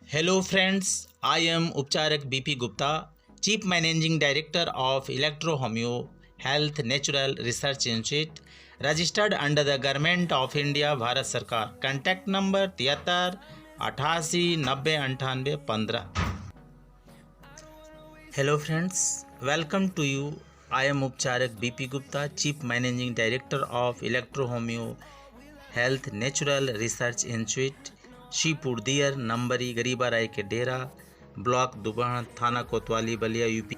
Hello friends, I am Upcharak BP Gupta, Chief Managing Director of Electro-Homeo Health Natural Research Institute, registered under the Government of India, Bharat Sarkar. Contact number 73 88 90 98 15. Hello friends, welcome to you. I am Upcharak BP Gupta, Chief Managing Director of Electro-Homeo Health Natural Research Institute, शीपुर दियर नंबरी गरीबा राय के डेरा, block दुबहन, थाना कोतवाली, Ballia, UP.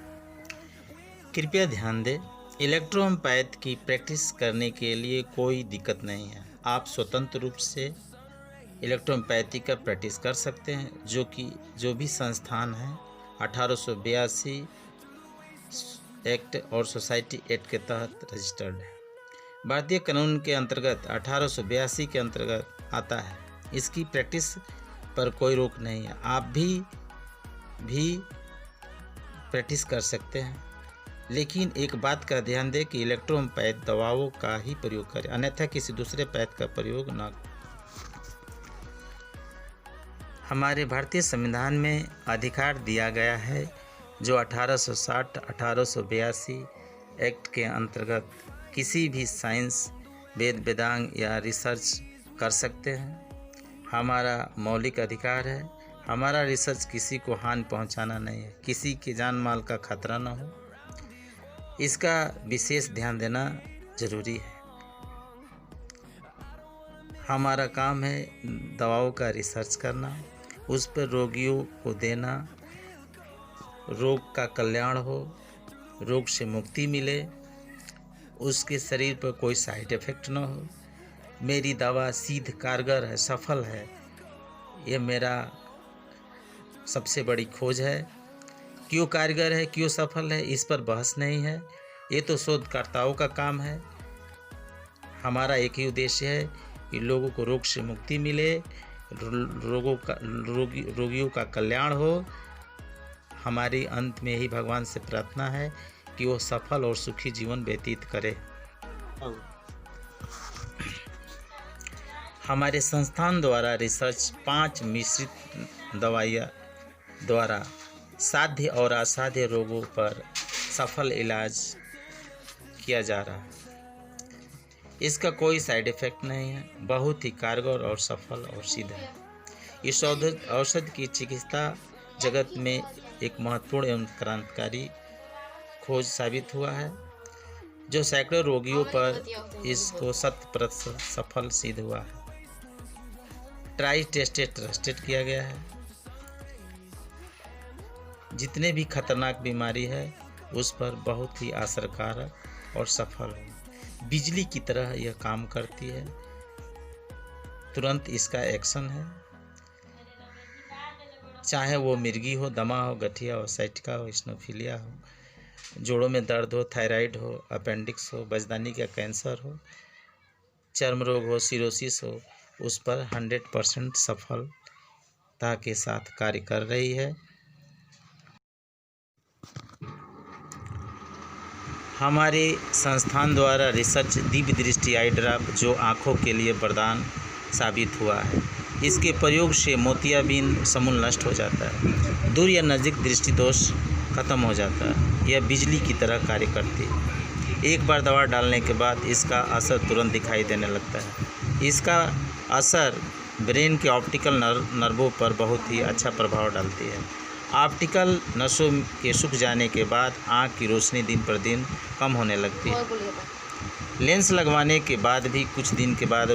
कृपया ध्यान दें, इलेक्ट्रोहोम्योपैथ की practice करने के लिए कोई दिक्कत नहीं है। आप स्वतंत्र रूप से इलेक्ट्रोहोम्योपैथी का प्रैक्टिस कर सकते हैं, जो भी संस्थान है 1882 एक्ट और सोसाइटी एक्ट के तहत रजिस्टर्ड है। भारतीय कानून के अंतर्गत 1882 के अंतर्गत आता है। इसकी प्रैक्टिस पर कोई रोक नहीं है। आप भी प्रैक्टिस कर सकते हैं, लेकिन एक बात का ध्यान दें कि इलेक्ट्रोहोम्योपैथ दवाओं का ही प्रयोग करें, अन्यथा किसी दूसरे पैथ का प्रयोग न करें। हमारे भारतीय संविधान में अधिकार दिया गया है, जो 1860 1882 एक्ट के अंतर्गत किसी भी साइंस, वेदांग या रिसर्च कर सकते हैं। हमारा मौलिक अधिकार है। हमारा रिसर्च किसी को हानि पहुंचाना नहीं है, किसी के जान माल का खतरा न हो, इसका विशेष ध्यान देना जरूरी है। हमारा काम है दवाओं का रिसर्च करना, उस पर रोगियों को देना, रोग का कल्याण हो, रोग से मुक्ति मिले, उसके शरीर पर कोई साइड इफ़ेक्ट न हो। मेरी दवा सिद्ध, कारगर है, सफल है, ये मेरा सबसे बड़ी खोज है। क्यों कारगर है, क्यों सफल है, इस पर बहस नहीं है, ये तो शोधकर्ताओं का काम है। हमारा एक ही उद्देश्य है कि लोगों को रोग से मुक्ति मिले, रोगियों का कल्याण हो। हमारी अंत में यही भगवान से प्रार्थना है कि वो सफल और सुखी जीवन व्यतीत करे। हमारे संस्थान द्वारा रिसर्च 5 मिश्रित दवाइयाँ द्वारा साध्य और असाध्य रोगों पर सफल इलाज किया जा रहा है। इसका कोई साइड इफ़ेक्ट नहीं है, बहुत ही कारगर और सफल और सिद्ध है। इस औषध की चिकित्सा जगत में एक महत्वपूर्ण एवं क्रांतिकारी खोज साबित हुआ है, जो सैकड़ों रोगियों पर इसको 100% सफल सिद्ध हुआ है। ट्राई टेस्टेड ट्रस्टेड किया गया है। जितने भी खतरनाक बीमारी है उस पर बहुत ही असरकारक और सफल है। बिजली की तरह यह काम करती है, तुरंत इसका एक्शन है। चाहे वो मिर्गी हो, दमा हो, गठिया हो, साइटिका हो, स्नोफिलिया हो, जोड़ों में दर्द हो, थायराइड हो, अपेंडिक्स हो, बजदानी का कैंसर हो, चर्म रोग हो, सिरोसिस हो, उस पर 100% सफलता के साथ कार्य कर रही है। हमारे संस्थान द्वारा रिसर्च दिव्य दृष्टि आई ड्रॉप, जो आँखों के लिए वरदान साबित हुआ है, इसके प्रयोग से मोतियाबिंद समूल नष्ट हो जाता है, दूर या नज़दीक दृष्टि दोष खत्म हो जाता है। यह बिजली की तरह कार्य करती है। एक बार दवा डालने के बाद इसका असर तुरंत दिखाई देने लगता है। इसका असर ब्रेन के ऑप्टिकल नर्वों पर बहुत ही अच्छा प्रभाव डालती है। ऑप्टिकल नसों के सूख जाने के बाद आँख की रोशनी दिन पर दिन कम होने लगती है। लेंस लगवाने के बाद भी कुछ दिन के बाद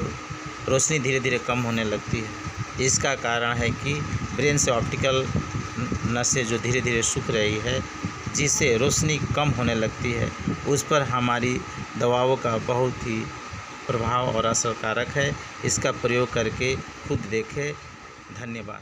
रोशनी धीरे धीरे कम होने लगती है। इसका कारण है कि ब्रेन से ऑप्टिकल नसें जो धीरे धीरे सूख रही है, जिससे रोशनी कम होने लगती है, उस पर हमारी दवाओं का बहुत ही प्रभाव और असरकारक है। इसका प्रयोग करके खुद देखें। धन्यवाद।